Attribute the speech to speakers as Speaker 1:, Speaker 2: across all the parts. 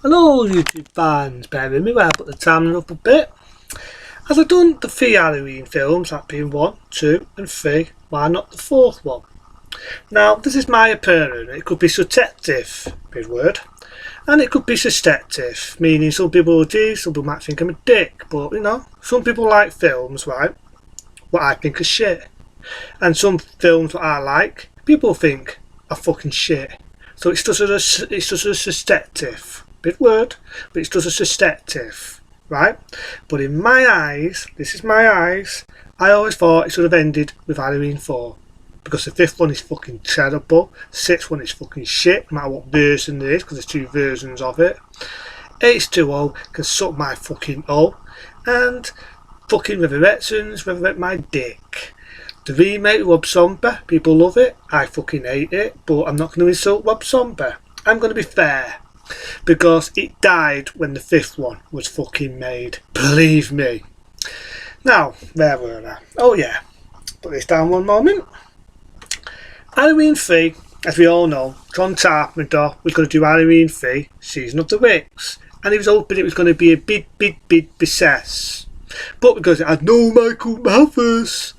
Speaker 1: Hello YouTube fans, bear with me while I put the timer up a bit. As I've done the 3 Halloween films, that being 1, 2 and 3, why not the 4th one? Now this is my opinion, it could be subjective, big word, and it could be subjective, meaning some people will do, some people might think I'm a dick, but you know, some people like films, right, what I think is shit. And some films that I like, people think are fucking shit. So it's just a subjective. Big word, but it's just a subjective, right? But in my eyes, this is my eyes, I always thought it should have ended with Halloween 4. Because the 5th one is fucking terrible, the 6th one is fucking shit, no matter what version there is, because there's 2 versions of it. H2O can suck my fucking O, and fucking Resurrections, resurrect my dick. The remake of Rob Zombie, people love it, I fucking hate it, but I'm not going to insult Rob Zombie. I'm going to be fair. Because it died when the 5th one was fucking made. Believe me. Now, where were I? Oh yeah. Put this down one moment. Halloween 3, as we all know, John Carpenter was going to do Halloween 3, Season of the Witch. And he was hoping it was going to be a big success. But because it had no Michael Mathers,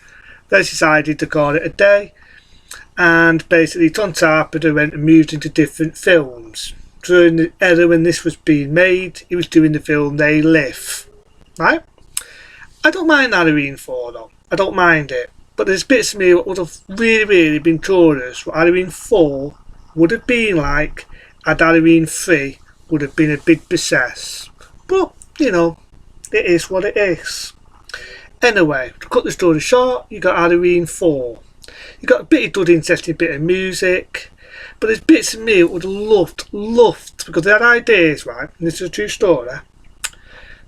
Speaker 1: they decided to call it a day. And basically John Carpenter went and moved into different films. During the era when this was being made, he was doing the film They Live, right? I don't mind Halloween 4 though, I don't mind it, but there's bits of me that would have really been curious what Halloween 4 would have been like had Halloween 3 would have been a big success. But, you know, it is what it is. Anyway, to cut the story short, you got Halloween 4. You got a bit of good interesting bit of music. But there's bits of me that would have loved, because they had ideas, right, and this is a true story,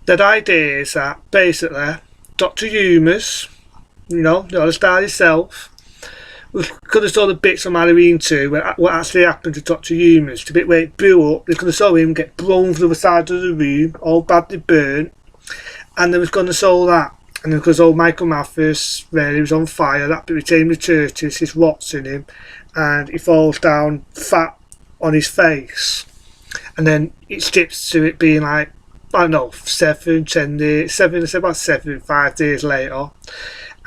Speaker 1: they had ideas that basically Dr. Humors, you know, the star himself, we could have saw the bits from Halloween 2, what actually happened to Dr. Humors, the bit where it blew up, they could have saw him get blown through the side of the room, all badly burnt, and they was going to show that. And because old Michael Mathers, where he was on fire, that bit became the churches, his rots in him, and he falls down fat on his face. And then it skips to it being like, I don't know, 5 days later.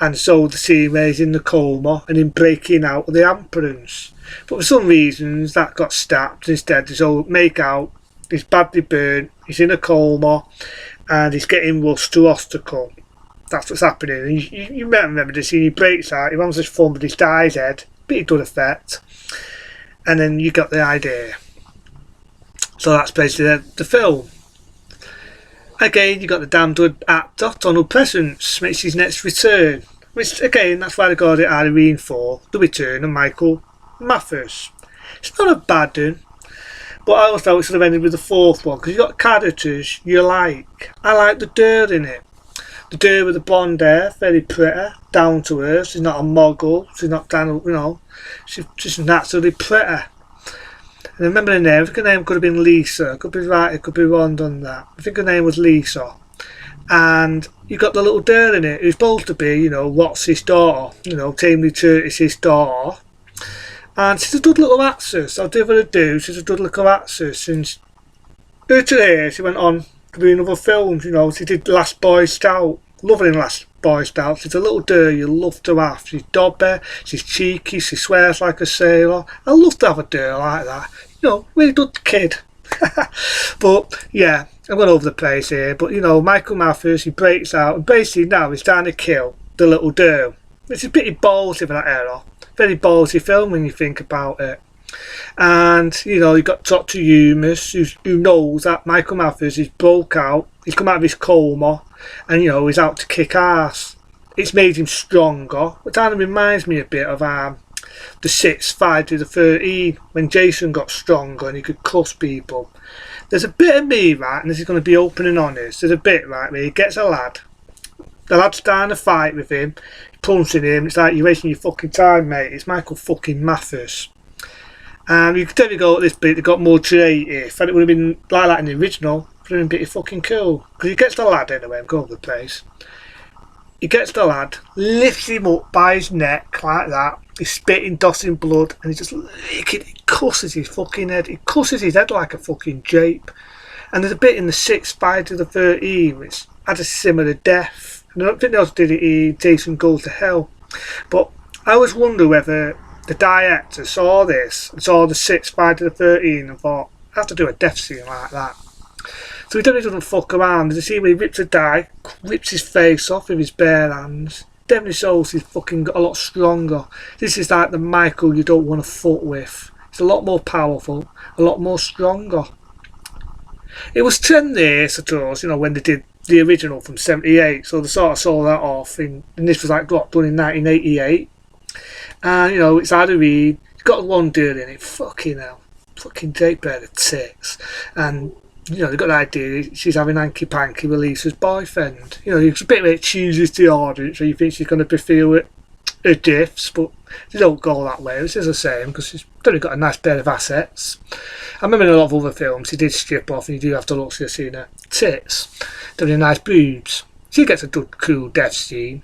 Speaker 1: And so the scene where he's in the coma and him breaking out of the ambulance. But for some reasons that got stabbed. Instead, there's all make out, he's badly burnt, he's in a coma, and he's getting rushed to hospital. That's what's happening. And you might remember the scene, he breaks out, he runs his thumb with his guy's head, pretty good effect, and then you got the idea. So that's basically the film. Again, you got the damn good actor, Donald Pleasence, makes his next return, which again, that's why they called it Halloween 4, the return of Michael Mathers. It's not a bad one, but I always thought it should have ended with the 4th one, because you got characters you like. I like the dirt in it. The girl with the blonde hair, very pretty, down to earth. She's not a mogul, she's not down, you know, she's just naturally pretty. And I remember her name, I think her name could have been Lisa, could be right, it could be wrong on that. I think her name was Lisa. And you got the little girl in it who's supposed to be, you know, what's his daughter, you know, Jamie Lee Curtis's daughter. And she's a good little actress, I'll give her a do, she's a good little actress. And later she went on to be in other films, you know, she did Last Boy Scout, loving Last Boy Scout. She's a little girl you love to have. She's dobby, she's cheeky, she swears like a sailor. I love to have a girl like that, you know, really good kid. But yeah, I'm going over the place here, but you know, Michael Mathers, he breaks out and basically now he's trying to kill the little girl, which is pretty ballsy for that era. Very ballsy film when you think about it. And you know, you got Dr. Humors who knows that Michael Mathers is broke out, he's come out of his coma, and you know, he's out to kick ass. It's made him stronger, which kind of reminds me a bit of the 6th Friday the 13th, when Jason got stronger and he could cuss people. There's a bit of me, right, and this is going to be open and honest, there's a bit, right, where he gets a lad, the lad's starting to fight with him, punching him, it's like, you're wasting your fucking time, mate, it's Michael fucking Mathers. And you could tell you go at this bit, they got more creative, and it would have been like that in the original, it would have been pretty fucking cool. Because he gets the lad anyway, I'm going over the place. He gets the lad, lifts him up by his neck like that, he's spitting, dossing blood, and he just licking, he cusses his fucking head, he cusses his head like a fucking jape. And there's a bit in the 6th Friday the 13th which had a similar death. And I don't think they also did it in Jason Goes to Hell. But I always wonder whether the director saw this and saw the 6th Friday the 13th and thought, I have to do a death scene like that. So he definitely doesn't fuck around. There's a scene where he rips a die, rips his face off with his bare hands. Definitely shows he's fucking got a lot stronger. This is like the Michael you don't want to fuck with. It's a lot more powerful, a lot more stronger. It was 10 years, I suppose, when they did the original from 78, so they sort of saw that off, and this was like done in 1988. And, it's Halloween, it's got one girl in it, fucking hell. Fucking Jake Bear the tits. And, they've got the idea she's having hanky-panky with Lisa's boyfriend. It's a bit where it chooses the audience, so you think she's going to feel her diffs, but they don't go that way. It's just the same, because she's only got a nice pair of assets. I remember in a lot of other films, he did strip off, and you do have to look to see her tits. Doing nice boobs. She gets a good, cool death scene,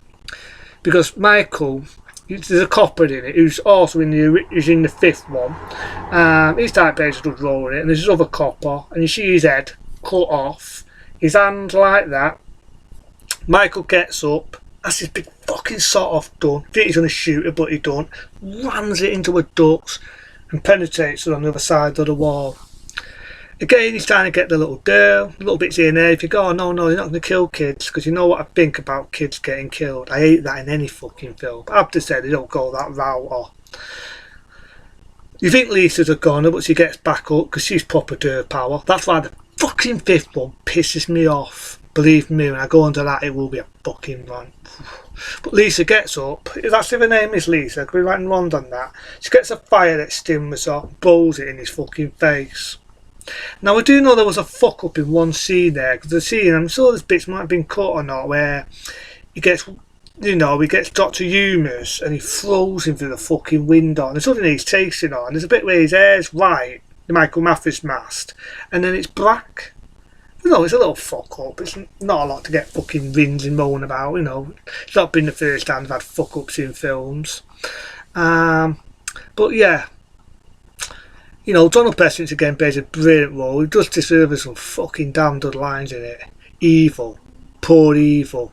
Speaker 1: because Michael, there's a copper in it who's also in the 5th one. His type page does roll in it, and there's this other copper, and you see his head cut off, his hand like that. Michael gets up, has his big fucking sawed off gun. I think he's going to shoot it, but he don't. Rams it into a ducks and penetrates it on the other side of the wall. Again, he's trying to get the little girl, little bits here and there. If you go, oh, no, you're not going to kill kids, because you know what I think about kids getting killed. I hate that in any fucking film. I have to say, they don't go that route. Or you think Lisa's a goner, but she gets back up because she's proper dirt power. That's why the fucking 5th one pisses me off. Believe me, when I go into that, it will be a fucking rant. But Lisa gets up. That's if her name is Lisa. Could be right and wrong on that. She gets a fire extinguisher, blows it in his fucking face. Now I do know there was a fuck up in one scene there, because the scene, I'm sure this bits might have been cut or not, where he gets, he gets Dr. Humors and he throws him through the fucking window, and there's something he's chasing on. There's a bit where his hair's white, the Michael Mathis mask, and then it's black. It's a little fuck up. It's not a lot to get fucking rings and moan about. It's not been the first time I've had fuck ups in films. But yeah. Donald Pleasence again plays a brilliant role. He does deserve some fucking damn good lines in it. Evil. Poor evil.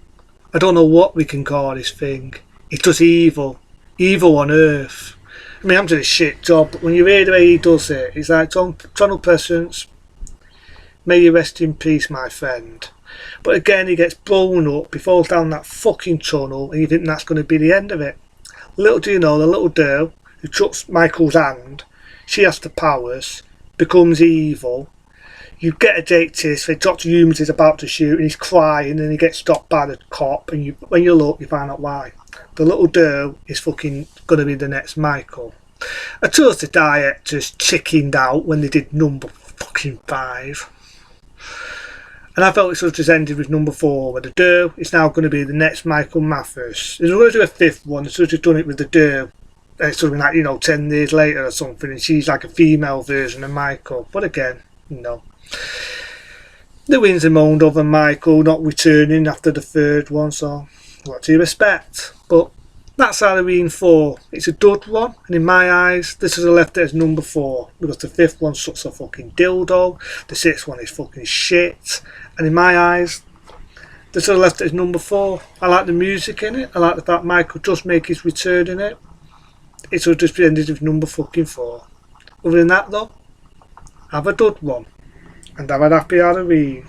Speaker 1: I don't know what we can call this thing. It's just evil. Evil on earth. I mean, I'm doing a shit job, but when you hear the way he does it, it's like, Donald Pleasence, may you rest in peace, my friend. But again, he gets blown up, he falls down that fucking tunnel, and you think that's going to be the end of it. Little do you know, the little girl who chucks Michael's hand, she has the powers, becomes evil. You get a date test where Dr. Humans is about to shoot and he's crying and he gets stopped by the cop, and when you look you find out why. The little girl is fucking going to be the next Michael. I trust the directors chickened out when they did number fucking 5. And I felt it should have just ended with number 4, where the girl is now going to be the next Michael Mathis. If they were going to do a 5th one, they should have done it with the girl. It's something like, 10 years later or something, and she's like a female version of Michael. But again, the winds are moaned over Michael not returning after the 3rd one, so what do you expect? But that's Halloween 4. It's a dud one, and in my eyes, this is left it as number 4, because the 5th one sucks a fucking dildo, the 6th one is fucking shit, and in my eyes, this is left it as number 4. I like the music in it, I like the fact Michael does make his return in it. It should just be ended with number fucking 4. Other than that though, have a good one, and have a happy Halloween.